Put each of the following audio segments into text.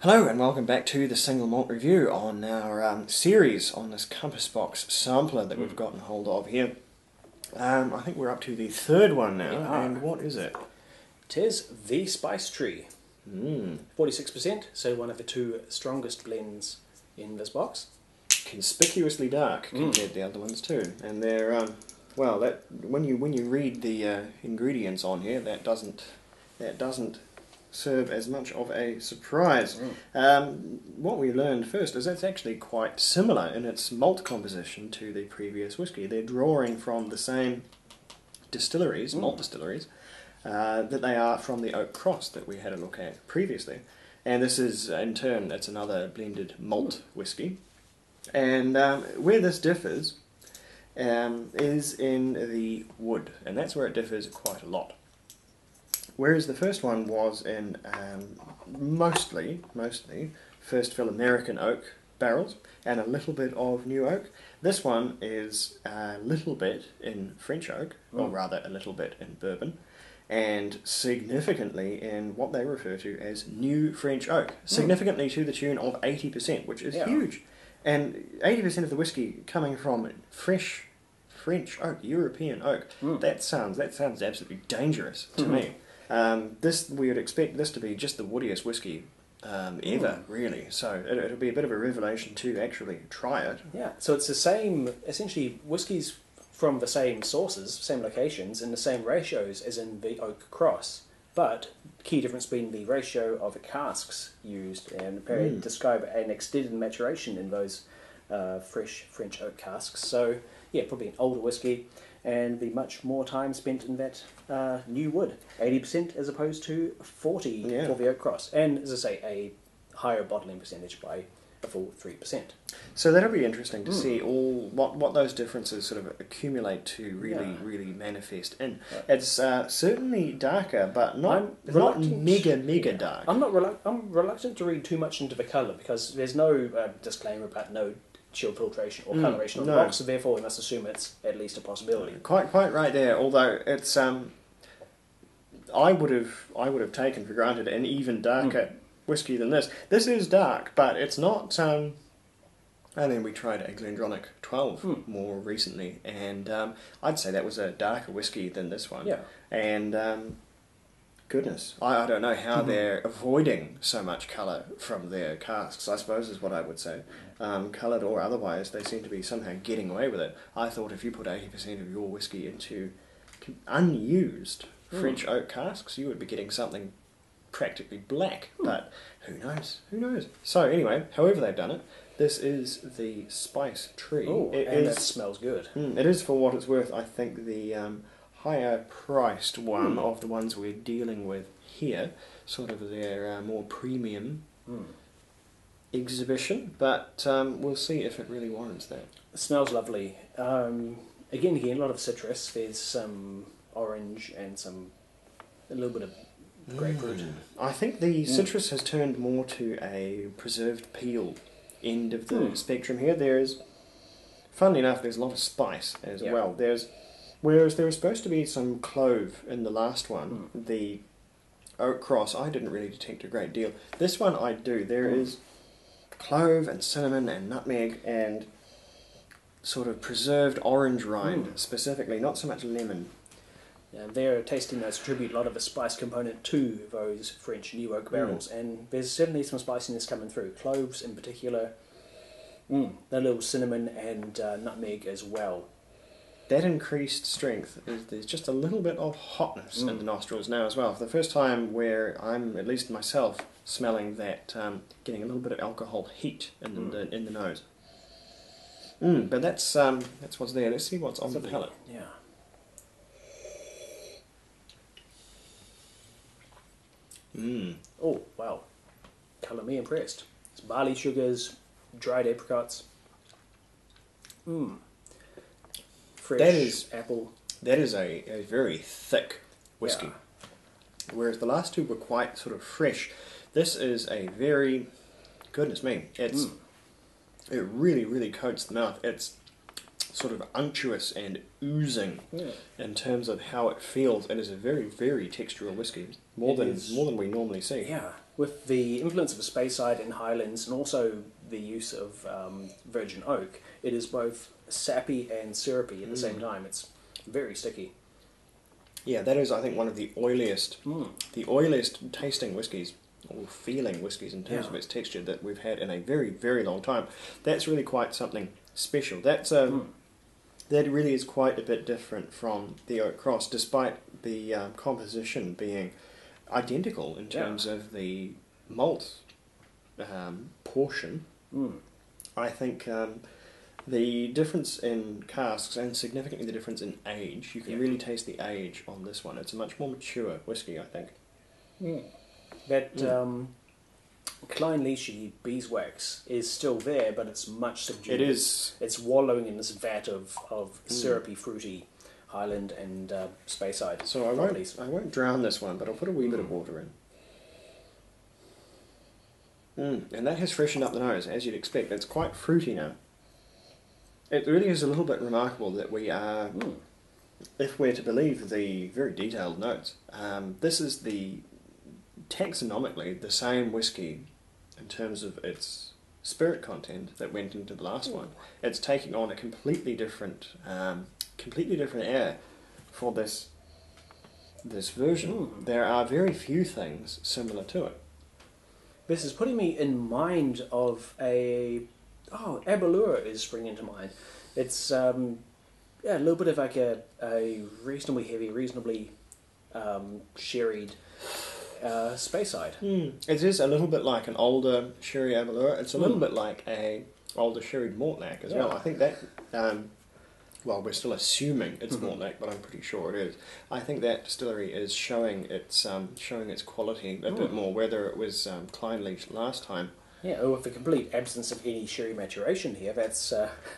Hello and welcome back to the single malt review on our series on this Compass Box sampler that we've gotten hold of here. I think we're up to the third one now, and what is it? It is the Spice Tree. 46%, so one of the two strongest blends in this box. Conspicuously dark compared to the other ones too, and they're well, that when you read the ingredients on here, that doesn't serve as much of a surprise. What we learned first is it's actually quite similar in its malt composition to the previous whiskey. They're drawing from the same distilleries, malt distilleries, that they are from the Oak Cross that we had a look at previously. And this is, in turn, it's another blended malt whiskey. And where this differs is in the wood, and that's where it differs quite a lot. Whereas the first one was in mostly first fill American oak barrels and a little bit of new oak. This one is a little bit in French oak, or rather a little bit in bourbon, and significantly in what they refer to as new French oak. Significantly to the tune of 80%, which is huge. And 80% of the whiskey coming from fresh French oak, European oak. That sounds absolutely dangerous to me. We would expect this to be just the woodiest whiskey ever, really. So it'll be a bit of a revelation to actually try it. Yeah, so it's the same, essentially, whiskies from the same sources, same locations, in the same ratios as in the Oak Cross. But key difference being the ratio of the casks used, and describe an extended maturation in those fresh French oak casks. So yeah, probably an older whiskey, and be much more time spent in that new wood, 80% as opposed to 40% for the Oak Cross, and as I say, a higher bottling percentage by a full 3%. So that'll be interesting to see what those differences sort of accumulate to really manifest in. It's certainly darker, but not mega dark. I'm reluctant to read too much into the colour because there's no disclaimer about no chill filtration or coloration on the box, so therefore we must assume it's at least a possibility. Quite right there. Although it's I would have taken for granted an even darker whiskey than this. This is dark, but it's not. And then we tried a Glendronach 12 more recently, and I'd say that was a darker whiskey than this one. Yeah. And goodness, I don't know how they're avoiding so much colour from their casks, I suppose is what I would say. Coloured or otherwise, they seem to be somehow getting away with it. I thought if you put 80% of your whiskey into unused French oak casks, you would be getting something practically black, but who knows? So anyway, however they've done it, this is the Spice Tree. That smells good. It is, for what it's worth, I think the higher priced one of the ones we're dealing with here, sort of their more premium exhibition, but we'll see if it really warrants that. It smells lovely. Again, a lot of citrus. There's some orange and a little bit of grapefruit. I think the citrus has turned more to a preserved peel end of the spectrum here. There's, funnily enough, there's a lot of spice as well. Whereas there was supposed to be some clove in the last one, the Oak Cross, I didn't really detect a great deal. This one I do. There is clove and cinnamon and nutmeg and sort of preserved orange rind specifically, not so much lemon. Their tasting notes attribute a lot of the spice component to those French new oak barrels, and there's certainly some spiciness coming through. Cloves in particular, a little cinnamon and nutmeg as well. That increased strength, there's just a little bit of hotness in the nostrils now as well. For the first time where I'm, at least myself, smelling that, getting a little bit of alcohol heat in the nose. But that's what's there. Let's see what's on the palate. Yeah. Oh, wow. Colour me impressed. It's barley sugars, dried apricots. Fresh apple. That is a very thick whiskey. Whereas the last two were quite sort of fresh. This is a very, goodness me, it really coats the mouth. It's sort of unctuous and oozing in terms of how it feels. It is a very, very textural whiskey, more than we normally see. Yeah, with the influence of a Speyside and Highlands, and also the use of virgin oak, it is both sappy and syrupy at the same time. It's very sticky. Yeah, that is, I think, one of the oiliest tasting whiskies, or feeling whiskies in terms of its texture, that we've had in a very, very long time. That's really quite something special. That's that really is quite a bit different from the Oak Cross, despite the composition being identical in terms of the malt portion. I think the difference in casks, and significantly the difference in age, you can really taste the age on this one. It's a much more mature whiskey, I think. That Klein-Leachy beeswax is still there, but it's much subdued. It is. It's wallowing in this vat of syrupy, fruity Highland and Speyside. So I won't drown this one, but I'll put a wee bit of water in. And that has freshened up the nose, as you'd expect. It's quite fruity now. It really is a little bit remarkable that we are, if we're to believe the very detailed notes, this is taxonomically the same whiskey in terms of its spirit content that went into the last one. It's taking on a completely different air for this version. There are very few things similar to it. This is putting me in mind of Aberlour is springing to mind. It's a little bit of like a reasonably heavy, reasonably sherried Speyside. It is a little bit like an older sherry Aberlour. It's a little bit like a older sherried Mortlach as well. I think that, well, we're still assuming it's Mortlach, but I'm pretty sure it is. I think that distillery is showing its quality a bit more, whether it was Klein-Leach last time. Yeah, with the complete absence of any sherry maturation here, that's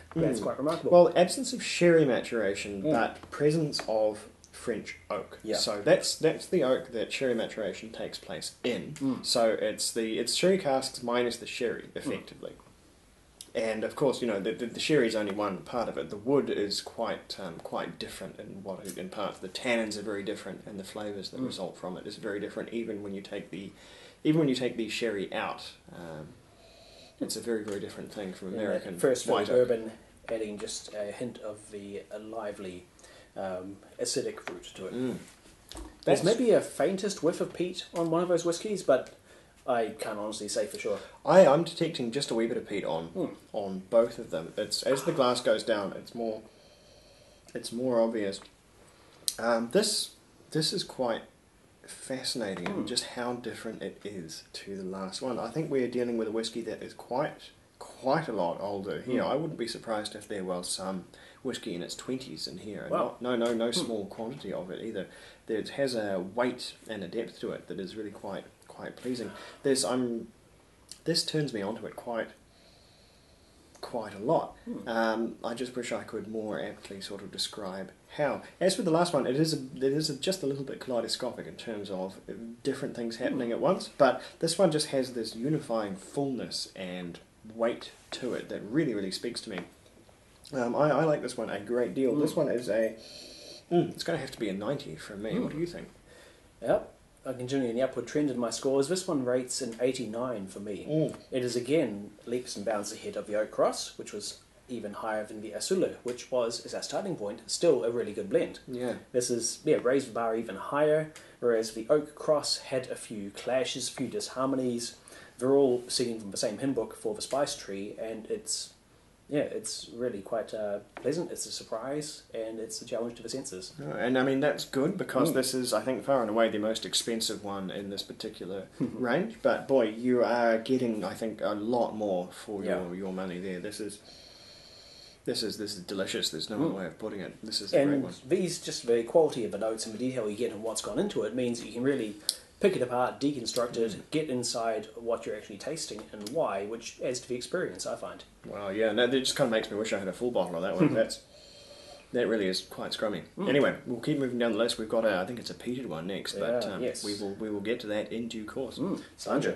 quite remarkable. Well, absence of sherry maturation, but presence of French oak. Yeah. So that's the oak that sherry maturation takes place in. So it's sherry casks minus the sherry, effectively. And of course, the sherry is only one part of it. The wood is quite different in parts. The tannins are very different, and the flavours that result from it is very different. Even when you take the sherry out, it's a very, very different thing from American first white very oak. bourbon, adding just a hint of the lively acidic fruit to it. There's maybe a faintest whiff of peat on one of those whiskies, but I can't honestly say for sure. I'm detecting just a wee bit of peat on both of them. It's as the glass goes down, it's more obvious. This is quite fascinating in just how different it is to the last one. I think we're dealing with a whiskey that is quite a lot older here. I wouldn't be surprised if there was some whiskey in its 20s in here. Wow. No small quantity of it either. It has a weight and a depth to it that is really quite pleasing. This turns me onto it quite a lot. I just wish I could more aptly sort of describe how. As with the last one, it is just a little bit kaleidoscopic in terms of different things happening at once, but this one just has this unifying fullness and weight to it that really, really speaks to me. I like this one a great deal. This one is it's going to have to be a 90 from me. What do you think? Yep. I'm continuing the upward trend in my scores. This one rates an 89 for me. It is again leaps and bounds ahead of the Oak Cross, which was even higher than the Asula, which was, as our starting point, still a really good blend. Yeah. This is raised the bar even higher, whereas the Oak Cross had a few clashes, a few disharmonies. They're all singing from the same hymn book for the spice tree, and it's really quite pleasant. It's a surprise, and it's a challenge to the senses. And I mean, that's good, because this is, I think, far and away the most expensive one in this particular range. But boy, you are getting, I think, a lot more for your money there. This is delicious. There's no other way of putting it. This is a great one. And the quality of the notes and the detail you get and what's gone into it means that you can really pick it apart, deconstruct it, get inside what you're actually tasting and why, which adds to the experience, I find. Wow, yeah, no, that just kind of makes me wish I had a full bottle of that one. That really is quite scrummy. Anyway, we'll keep moving down the list. We've got I think it's a peated one next, but yes. we will get to that in due course. Sanja.